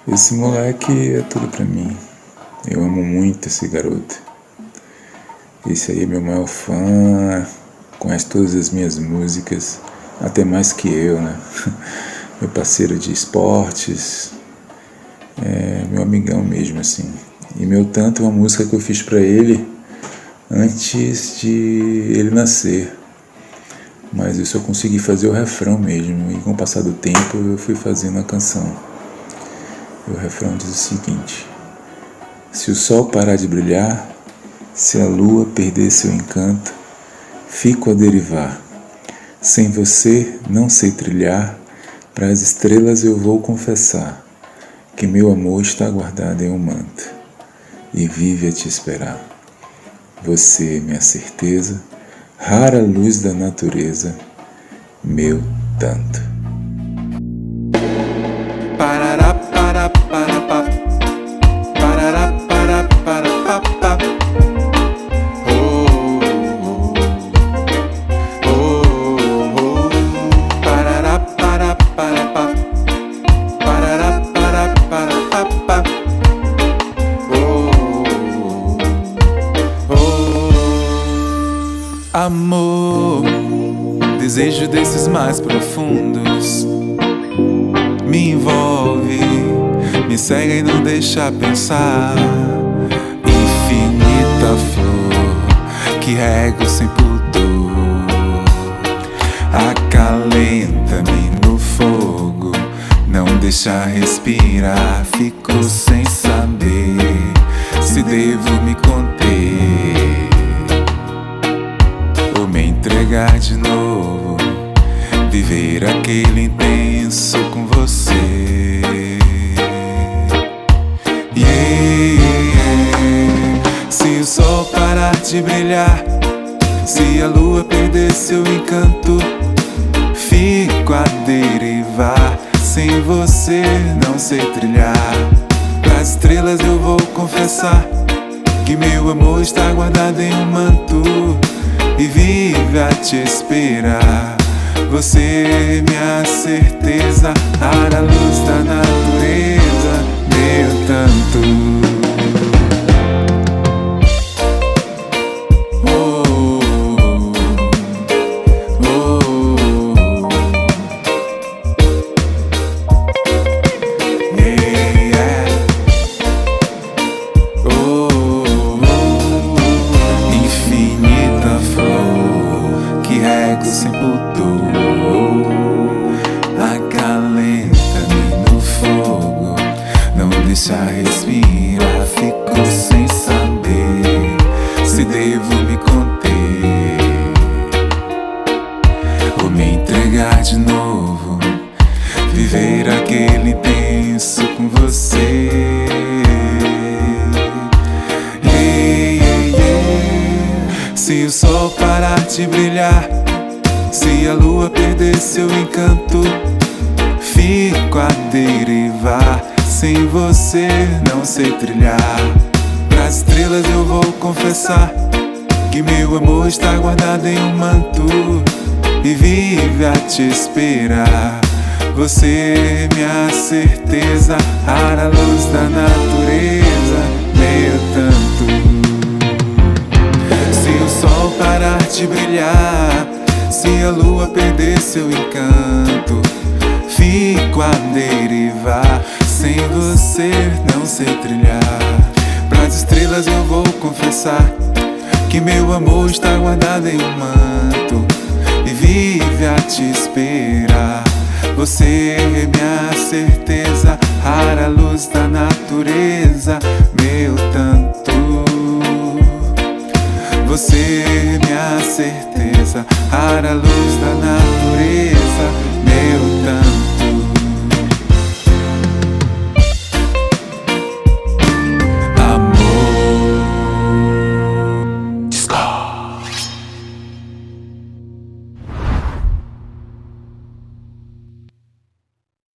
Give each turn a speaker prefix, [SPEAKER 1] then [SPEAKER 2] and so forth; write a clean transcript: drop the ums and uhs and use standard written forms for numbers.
[SPEAKER 1] Esse moleque é tudo pra mim. Eu amo muito esse garoto. Esse aí é meu maior fã, conhece todas as minhas músicas, até mais que eu, né? Meu parceiro de esportes, meu amigão mesmo, assim. E Meu Tanto é uma música que eu fiz pra ele antes de ele nascer. Mas eu só consegui fazer o refrão mesmo, e com o passar do tempo eu fui fazendo a canção. E o refrão diz o seguinte: se o sol parar de brilhar, se a lua perder seu encanto, fico a derivar. Sem você não sei trilhar, pras estrelas eu vou confessar que meu amor está guardado em um manto e vive a te esperar. Você, minha certeza, rara luz da natureza, meu tanto.
[SPEAKER 2] Parará, para, para, pa. Parará, para, pa. Oh, oh, oh, oh. Parará, para, pa. Parará, para, pa. Oh, oh. Amor, desejo desses mais profundos me envolve, me cega e não deixa pensar. Infinita flor que rego sem pudor, acalenta-me no fogo, não deixa respirar. Fico sem saber se devo me conter ou me entregar de novo, viver aquele intenso com você. Se o sol parar de brilhar, se a lua perder seu encanto, fico a derivar. Sem você não sei trilhar, pras estrelas eu vou confessar que meu amor está guardado em um manto e vive a te esperar. Você, minha certeza, rara luz da natureza, meu tanto. Infinita flor que rego sem pudor, acalenta-me no fogo, não deixa respirar. Fico sem saber se devo me conter ou me entregar de novo, viver aquele intenso com você. Se o sol parar de brilhar, se a lua perder seu encanto, fico a derivar. Sem você não sei trilhar, pras estrelas eu vou confessar que meu amor está guardado em um manto e vive a te esperar. Você, minha certeza, rara luz da natureza, meu tanto. Se o sol parar de brilhar, se a lua perder seu encanto, fico a derivar. Sem você não sei trilhar, pras estrelas eu vou confessar que meu amor está guardado em um manto e vive a te esperar. Você, minha certeza, rara luz da natureza, meu tanto. Você, minha certeza, rara luz da natureza.